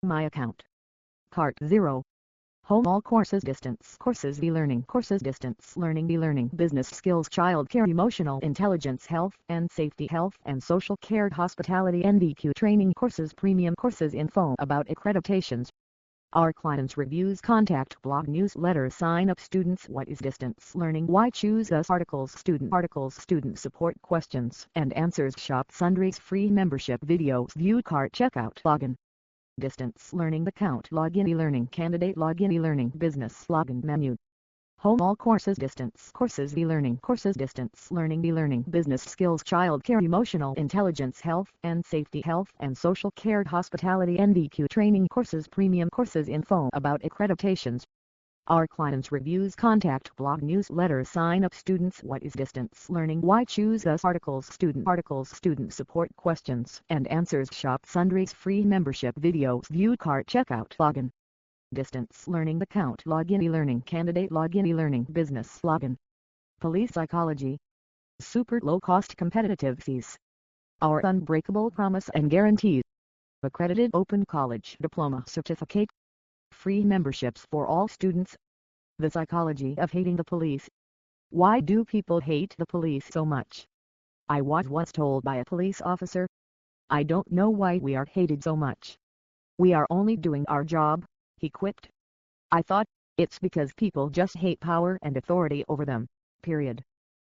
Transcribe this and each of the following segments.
My account. Part 0. Home all courses distance courses e-learning courses distance learning e-learning business skills childcare emotional intelligence health and safety health and social care hospitality NVQ training courses premium courses info about accreditations. Our clients reviews contact blog newsletter sign up students what is distance learning why choose us articles student support questions and answers shop sundries free membership videos view cart checkout login. Distance learning account login e-learning candidate login e-learning business login menu. Home all courses distance courses e-learning courses distance learning e-learning business skills childcare emotional intelligence health and safety health and social care hospitality NVQ training courses premium courses info about accreditations. Our clients reviews contact blog newsletter sign up students what is distance learning why choose us articles student support questions and answers shop sundries free membership videos view cart checkout login. Distance learning account login e-learning candidate login e-learning business login. Police psychology. Super low cost competitive fees. Our unbreakable promise and guarantees. Accredited open college diploma certificate. Free memberships for all students. The psychology of hating the police. Why do people hate the police so much? I was once told by a police officer. I don't know why we are hated so much. We are only doing our job, he quipped. I thought, it's because people just hate power and authority over them, period.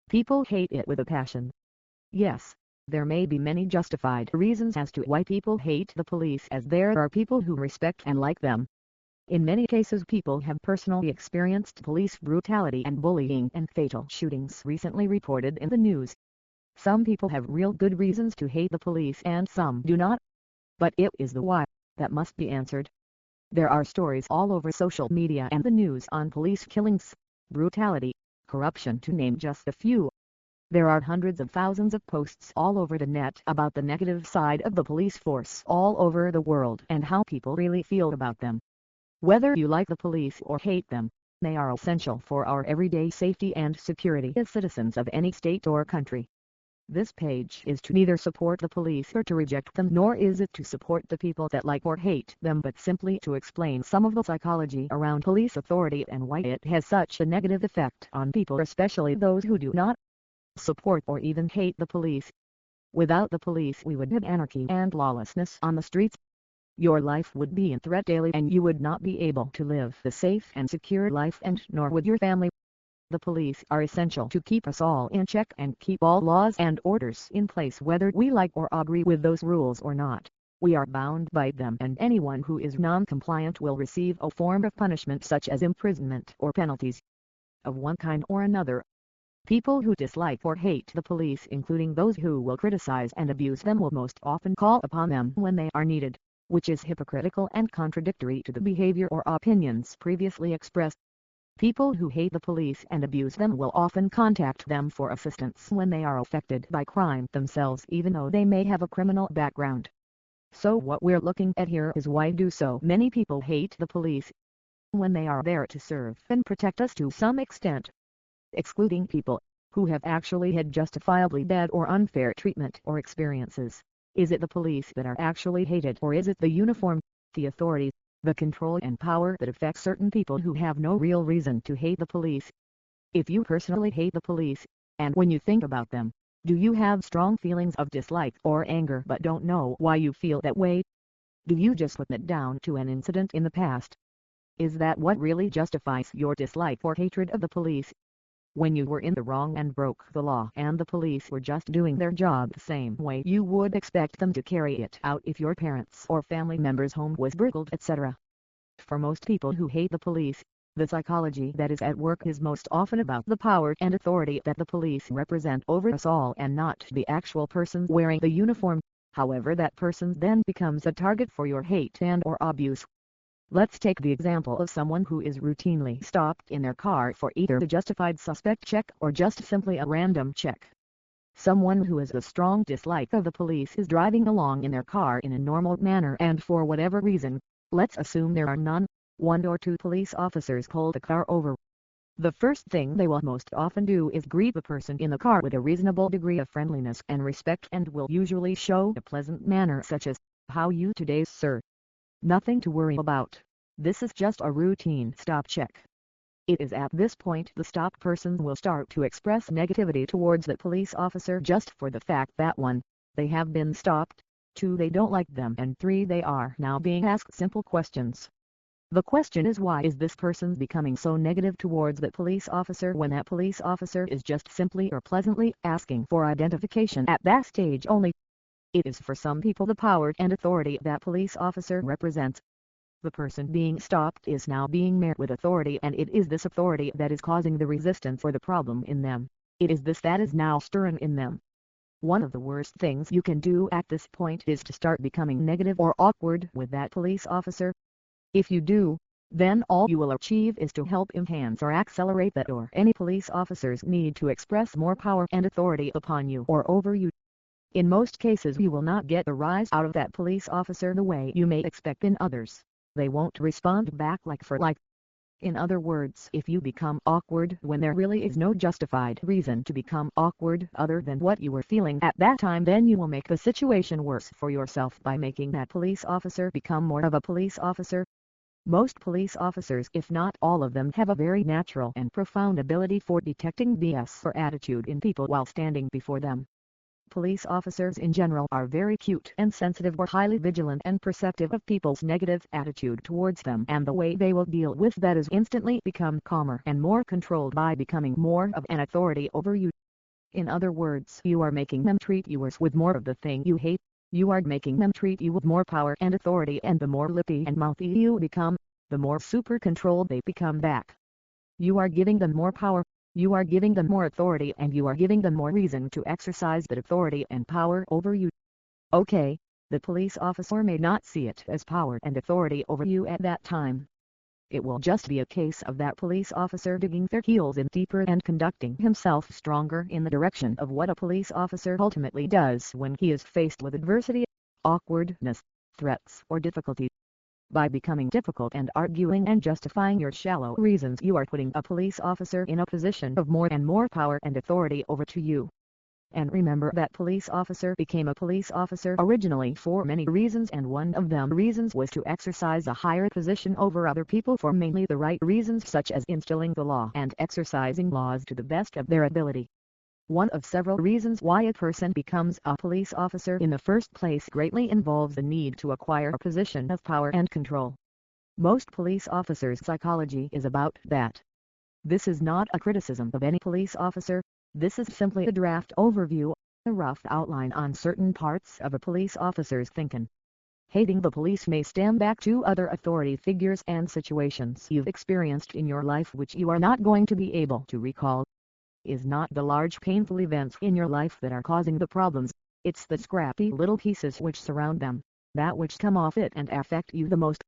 People hate it with a passion. Yes, there may be many justified reasons as to why people hate the police as there are people who respect and like them. In many cases people have personally experienced police brutality and bullying and fatal shootings recently reported in the news. Some people have real good reasons to hate the police and some do not. But it is the why that must be answered. There are stories all over social media and the news on police killings, brutality, corruption to name just a few. There are hundreds of thousands of posts all over the net about the negative side of the police force all over the world and how people really feel about them. Whether you like the police or hate them, they are essential for our everyday safety and security as citizens of any state or country. This page is to neither support the police or to reject them, nor is it to support the people that like or hate them, but simply to explain some of the psychology around police authority and why it has such a negative effect on people, especially those who do not support or even hate the police. Without the police we would have anarchy and lawlessness on the streets. Your life would be in threat daily and you would not be able to live a safe and secure life, and nor would your family. The police are essential to keep us all in check and keep all laws and orders in place whether we like or agree with those rules or not. We are bound by them, and anyone who is non-compliant will receive a form of punishment such as imprisonment or penalties of one kind or another. People who dislike or hate the police, including those who will criticize and abuse them, will most often call upon them when they are needed, which is hypocritical and contradictory to the behavior or opinions previously expressed. People who hate the police and abuse them will often contact them for assistance when they are affected by crime themselves, even though they may have a criminal background. So what we're looking at here is why do so many people hate the police when they are there to serve and protect us to some extent. Excluding people who have actually had justifiably bad or unfair treatment or experiences. Is it the police that are actually hated, or is it the uniform, the authorities, the control and power that affect certain people who have no real reason to hate the police? If you personally hate the police, and when you think about them, do you have strong feelings of dislike or anger but don't know why you feel that way? Do you just put it down to an incident in the past? Is that what really justifies your dislike or hatred of the police? When you were in the wrong and broke the law and the police were just doing their job the same way you would expect them to carry it out if your parents or family members' home was burgled, etc. For most people who hate the police, the psychology that is at work is most often about the power and authority that the police represent over us all and not the actual person wearing the uniform. However, that person then becomes a target for your hate and or abuse. Let's take the example of someone who is routinely stopped in their car for either a justified suspect check or just simply a random check. Someone who has a strong dislike of the police is driving along in their car in a normal manner, and for whatever reason, let's assume there are none, one or two police officers pull the car over. The first thing they will most often do is greet the person in the car with a reasonable degree of friendliness and respect, and will usually show a pleasant manner such as, "How you today, sir?" Nothing to worry about. This is just a routine stop check. It is at this point the stopped person will start to express negativity towards the police officer just for the fact that 1. They have been stopped, 2. They don't like them, and 3. They are now being asked simple questions. The question is, why is this person becoming so negative towards the police officer when that police officer is just simply or pleasantly asking for identification at that stage only? It is for some people the power and authority that police officer represents. The person being stopped is now being met with authority, and it is this authority that is causing the resistance or the problem in them. It is this that is now stirring in them. One of the worst things you can do at this point is to start becoming negative or awkward with that police officer. If you do, then all you will achieve is to help enhance or accelerate that or any police officer's need to express more power and authority upon you or over you. In most cases you will not get the rise out of that police officer the way you may expect in others. They won't respond back like for like. In other words, if you become awkward when there really is no justified reason to become awkward other than what you were feeling at that time, then you will make the situation worse for yourself by making that police officer become more of a police officer. Most police officers, if not all of them, have a very natural and profound ability for detecting BS or attitude in people while standing before them. Police officers in general are very acute and sensitive or highly vigilant and perceptive of people's negative attitude towards them, and the way they will deal with that is instantly become calmer and more controlled by becoming more of an authority over you. In other words, you are making them treat you worse with more of the thing you hate. You are making them treat you with more power and authority, and the more lippy and mouthy you become, the more super controlled they become back. You are giving them more power. You are giving them more authority, and you are giving them more reason to exercise that authority and power over you. Okay, the police officer may not see it as power and authority over you at that time. It will just be a case of that police officer digging their heels in deeper and conducting himself stronger in the direction of what a police officer ultimately does when he is faced with adversity, awkwardness, threats, or difficulty. By becoming difficult and arguing and justifying your shallow reasons, you are putting a police officer in a position of more and more power and authority over to you. And remember, that police officer became a police officer originally for many reasons, and one of them reasons was to exercise a higher position over other people for mainly the right reasons, such as instilling the law and exercising laws to the best of their ability. One of several reasons why a person becomes a police officer in the first place greatly involves the need to acquire a position of power and control. Most police officers' psychology is about that. This is not a criticism of any police officer, this is simply a draft overview, a rough outline on certain parts of a police officer's thinking. Hating the police may stem back to other authority figures and situations you've experienced in your life which you are not going to be able to recall. Is not the large painful events in your life that are causing the problems, it's the scrappy little pieces which surround them, that which come off it and affect you the most.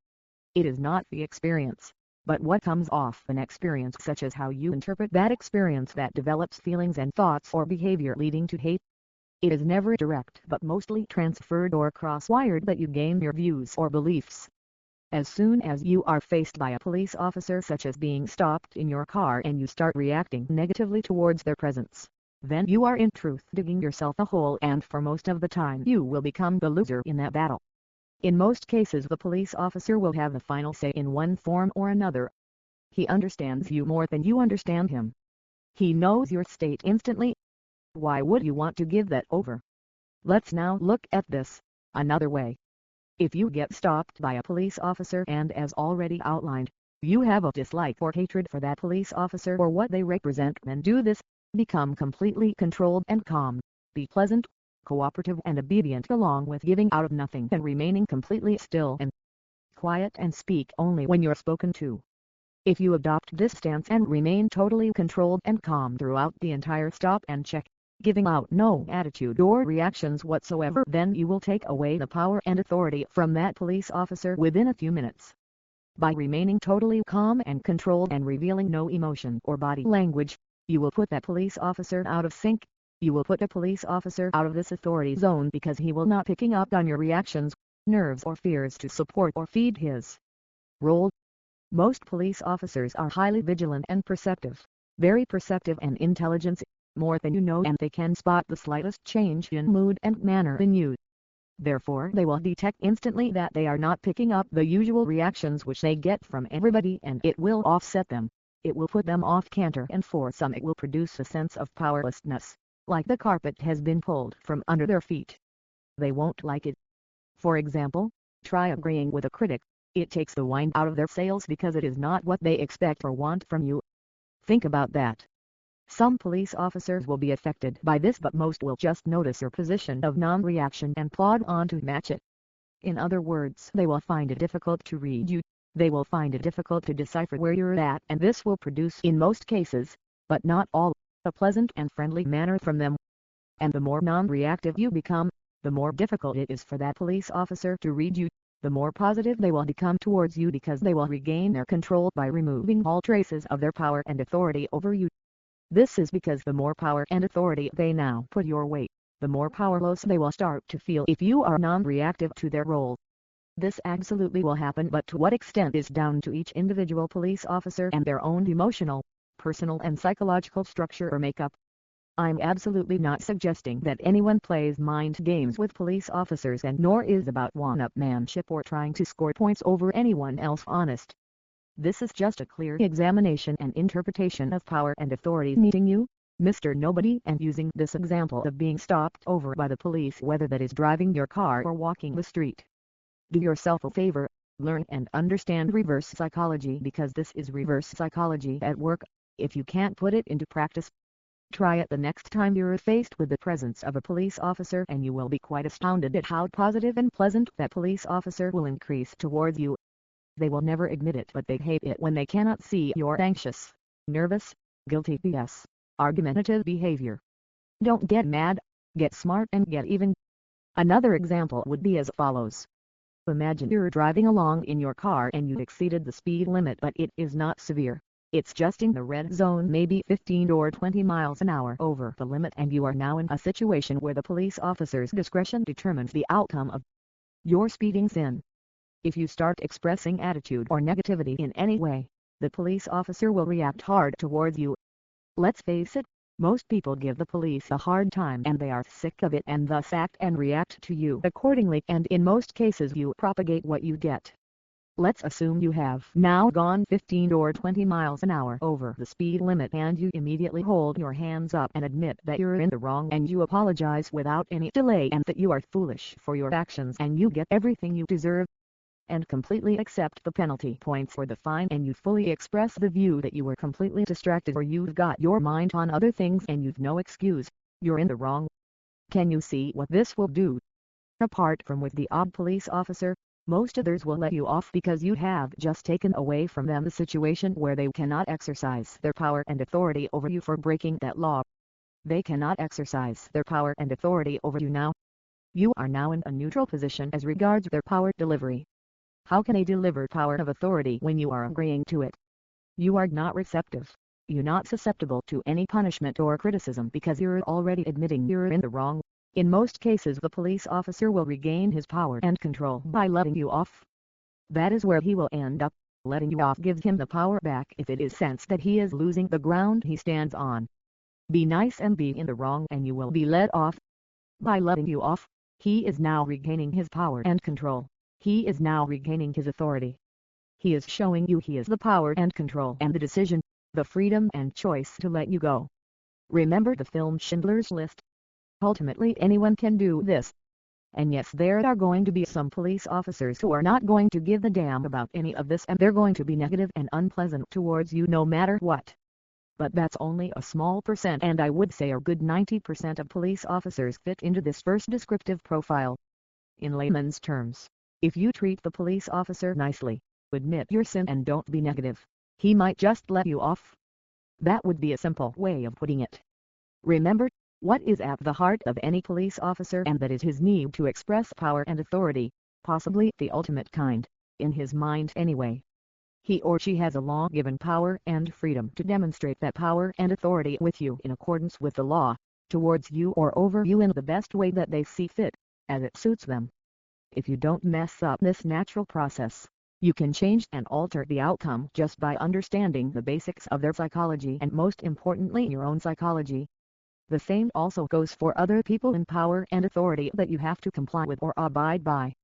It is not the experience, but what comes off an experience, such as how you interpret that experience, that develops feelings and thoughts or behavior leading to hate. It is never direct but mostly transferred or cross-wired that you gain your views or beliefs. As soon as you are faced by a police officer, such as being stopped in your car, and you start reacting negatively towards their presence, then you are in truth digging yourself a hole, and for most of the time you will become the loser in that battle. In most cases the police officer will have the final say in one form or another. He understands you more than you understand him. He knows your state instantly. Why would you want to give that over? Let's now look at this another way. If you get stopped by a police officer, and as already outlined, you have a dislike or hatred for that police officer or what they represent, then do this: become completely controlled and calm, be pleasant, cooperative and obedient, along with giving out of nothing and remaining completely still and quiet, and speak only when you're spoken to. If you adopt this stance and remain totally controlled and calm throughout the entire stop and check, giving out no attitude or reactions whatsoever, then you will take away the power and authority from that police officer within a few minutes. By remaining totally calm and controlled and revealing no emotion or body language, you will put that police officer out of sync. You will put a police officer out of this authority zone because he will not picking up on your reactions, nerves or fears to support or feed his role. Most police officers are highly vigilant and perceptive, very perceptive and intelligent, more than you know, and they can spot the slightest change in mood and manner in you. Therefore they will detect instantly that they are not picking up the usual reactions which they get from everybody, and it will offset them. It will put them off canter, and for some it will produce a sense of powerlessness, like the carpet has been pulled from under their feet. They won't like it. For example, try agreeing with a critic. It takes the wind out of their sails because it is not what they expect or want from you. Think about that. Some police officers will be affected by this, but most will just notice your position of non-reaction and plod on to match it. In other words, they will find it difficult to read you. They will find it difficult to decipher where you're at, and this will produce in most cases, but not all, a pleasant and friendly manner from them. And the more non-reactive you become, the more difficult it is for that police officer to read you, the more positive they will become towards you, because they will regain their control by removing all traces of their power and authority over you. This is because the more power and authority they now put your way, the more powerless they will start to feel if you are non-reactive to their role. This absolutely will happen, but to what extent is down to each individual police officer and their own emotional, personal and psychological structure or makeup. I'm absolutely not suggesting that anyone plays mind games with police officers, and nor is about one-upmanship or trying to score points over anyone else. Honest. This is just a clear examination and interpretation of power and authority meeting you, Mr. Nobody, and using this example of being stopped over by the police, whether that is driving your car or walking the street. Do yourself a favor, learn and understand reverse psychology, because this is reverse psychology at work. If you can't put it into practice, try it the next time you're faced with the presence of a police officer, and you will be quite astounded at how positive and pleasant that police officer will increase towards you. They will never admit it, but they hate it when they cannot see your anxious, nervous, guilty BS, argumentative behavior. Don't get mad, get smart and get even. Another example would be as follows. Imagine you're driving along in your car and you exceeded the speed limit, but it is not severe. It's just in the red zone, maybe 15 or 20 miles an hour over the limit, and you are now in a situation where the police officer's discretion determines the outcome of your speeding sin. If you start expressing attitude or negativity in any way, the police officer will react hard towards you. Let's face it, most people give the police a hard time, and they are sick of it, and thus act and react to you accordingly, and in most cases you propagate what you get. Let's assume you have now gone 15 or 20 miles an hour over the speed limit, and you immediately hold your hands up and admit that you're in the wrong, and you apologize without any delay, and that you are foolish for your actions and you get everything you deserve, and completely accept the penalty points for the fine, and you fully express the view that you were completely distracted, or you've got your mind on other things and you've no excuse. You're in the wrong. Can you see what this will do? Apart from with the odd police officer, most others will let you off because you have just taken away from them the situation where they cannot exercise their power and authority over you for breaking that law. They cannot exercise their power and authority over you now. You are now in a neutral position as regards their power delivery. How can they deliver power of authority when you are agreeing to it? You are not receptive. You're not susceptible to any punishment or criticism because you're already admitting you're in the wrong. In most cases the police officer will regain his power and control by letting you off. That is where he will end up. Letting you off gives him the power back if it is sensed that he is losing the ground he stands on. Be nice and be in the wrong, and you will be let off. By letting you off, he is now regaining his power and control. He is now regaining his authority. He is showing you he is the power and control and the decision, the freedom and choice to let you go. Remember the film Schindler's List? Ultimately anyone can do this. And yes, there are going to be some police officers who are not going to give a damn about any of this, and they're going to be negative and unpleasant towards you no matter what. But that's only a small percent, and I would say a good 90% of police officers fit into this first descriptive profile. In layman's terms, if you treat the police officer nicely, admit your sin and don't be negative, he might just let you off. That would be a simple way of putting it. Remember, what is at the heart of any police officer, and that is his need to express power and authority, possibly the ultimate kind, in his mind anyway. He or she has a law-given power and freedom to demonstrate that power and authority with you in accordance with the law, towards you or over you in the best way that they see fit, as it suits them. If you don't mess up this natural process, you can change and alter the outcome just by understanding the basics of their psychology, and most importantly your own psychology. The same also goes for other people in power and authority that you have to comply with or abide by.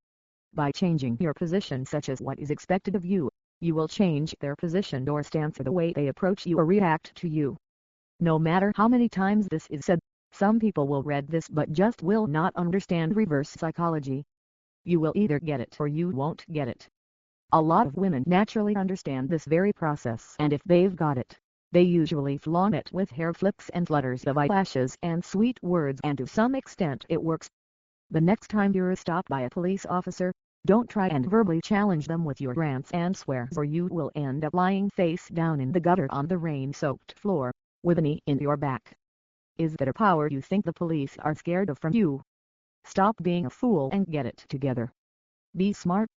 By changing your position such as what is expected of you, you will change their position or stance or the way they approach you or react to you. No matter how many times this is said, some people will read this but just will not understand reverse psychology. You will either get it or you won't get it. A lot of women naturally understand this very process, and if they've got it, they usually flaunt it with hair flips and flutters of eyelashes and sweet words, and to some extent it works. The next time you're stopped by a police officer, don't try and verbally challenge them with your rants and swears, or you will end up lying face down in the gutter on the rain-soaked floor, with a knee in your back. Is that a power you think the police are scared of from you? Stop being a fool and get it together. Be smart.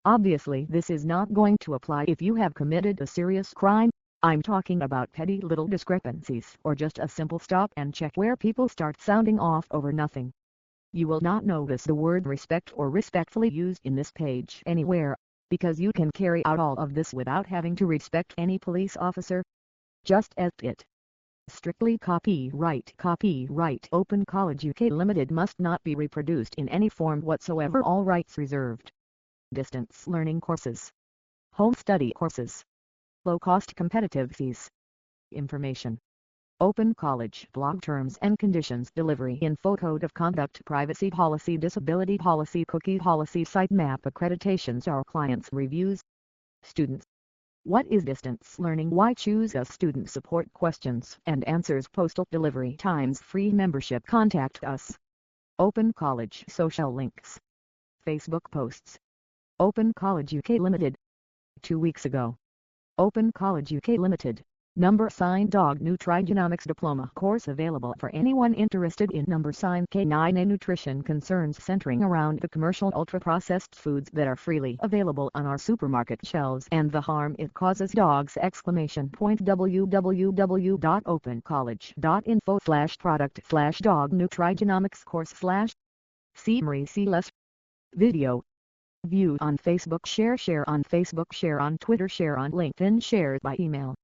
Obviously this is not going to apply if you have committed a serious crime. I'm talking about petty little discrepancies or just a simple stop and check where people start sounding off over nothing. You will not notice the word respect or respectfully used in this page anywhere, because you can carry out all of this without having to respect any police officer. Just as it. Strictly copyright Open College UK Limited must not be reproduced in any form whatsoever, all rights reserved. Distance learning courses. Home study courses. Low cost competitive fees. Information. Open College blog terms and conditions, delivery info, code of conduct, privacy policy, disability policy, cookie policy, sitemap accreditations, our clients' reviews. Students. What is distance learning? Why choose us? Student support questions and answers, postal delivery times, free membership. Contact us. Open College social links. Facebook posts. Open College UK Limited. 2 weeks ago. Open College UK Limited. Dog Nutrigenomics Diploma course available for anyone interested in K9 nutrition concerns centering around the commercial ultra-processed foods that are freely available on our supermarket shelves and the harm it causes dogs! www.opencollege.info/product/dog nutrigenomics course/ see less. Video. View on Facebook, share on Facebook, share on Twitter, share on LinkedIn, share by email.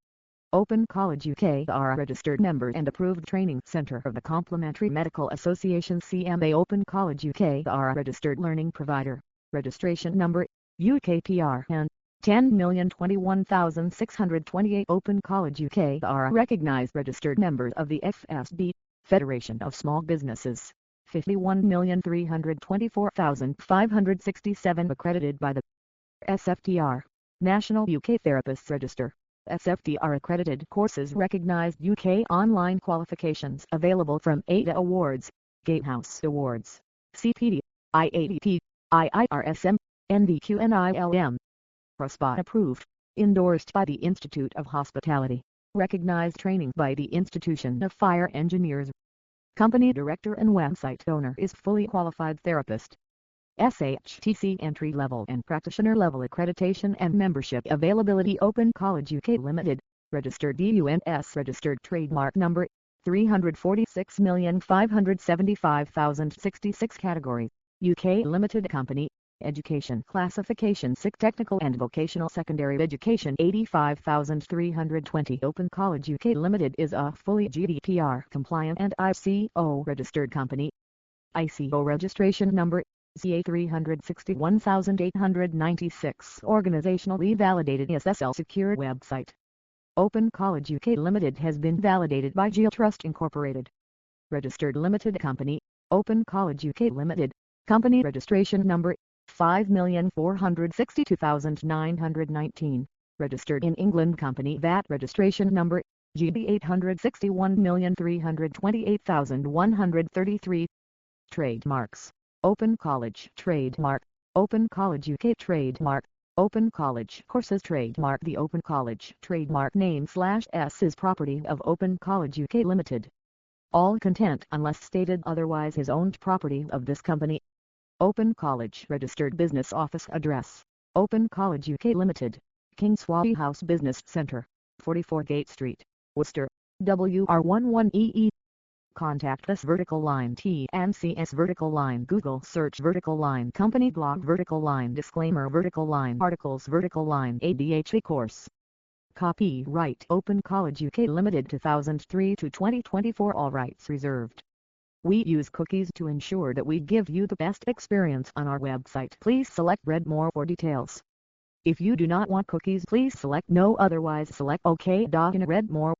Open College UK are a registered member and approved training centre of the Complementary Medical Association CMA. Open College UK are a registered learning provider. Registration number, UKPRN, 10,021,628. Open College UK are a recognised registered member of the FSB, Federation of Small Businesses. 51,324,567 accredited by the SFTR, National UK Therapists Register. SFTR accredited courses, recognized UK online qualifications available from ADA Awards, Gatehouse Awards, CPD, IADP, IIRSM, NVQ and ILM. PROSPA approved, endorsed by the Institute of Hospitality, recognized training by the Institution of Fire Engineers. Company director and website owner is fully qualified therapist. SHTC entry-level and practitioner-level accreditation and membership availability. Open College UK Limited, registered DUNS, registered trademark number, 346,575,066. Category, UK Limited Company, Education Classification SIC Technical and Vocational Secondary Education 85,320. Open College UK Limited is a fully GDPR compliant and ICO registered company. ICO registration number, CA 361,896. Organizationally validated SSL secure website. Open College UK Limited has been validated by GeoTrust Incorporated. Registered limited company, Open College UK Limited, company registration number, 5,462,919. Registered in England company, VAT registration number, GB 861,328,133. Trademarks. Open College trademark, Open College UK trademark, Open College courses trademark. The Open College trademark name/s is property of Open College UK Limited. All content unless stated otherwise is owned property of this company. Open College registered business office address, Open College UK Limited, Kingsway House Business Centre, 44 Gate Street, Worcester, WR11EE. Contact us vertical line TNCS vertical line Google search vertical line company blog vertical line disclaimer vertical line articles vertical line ADHA course. Copyright Open College UK Limited 2003 to 2024. All rights reserved. We use cookies to ensure that we give you the best experience on our website. Please select Read More for details. If you do not want cookies, please select No, otherwise select OK. In Read More,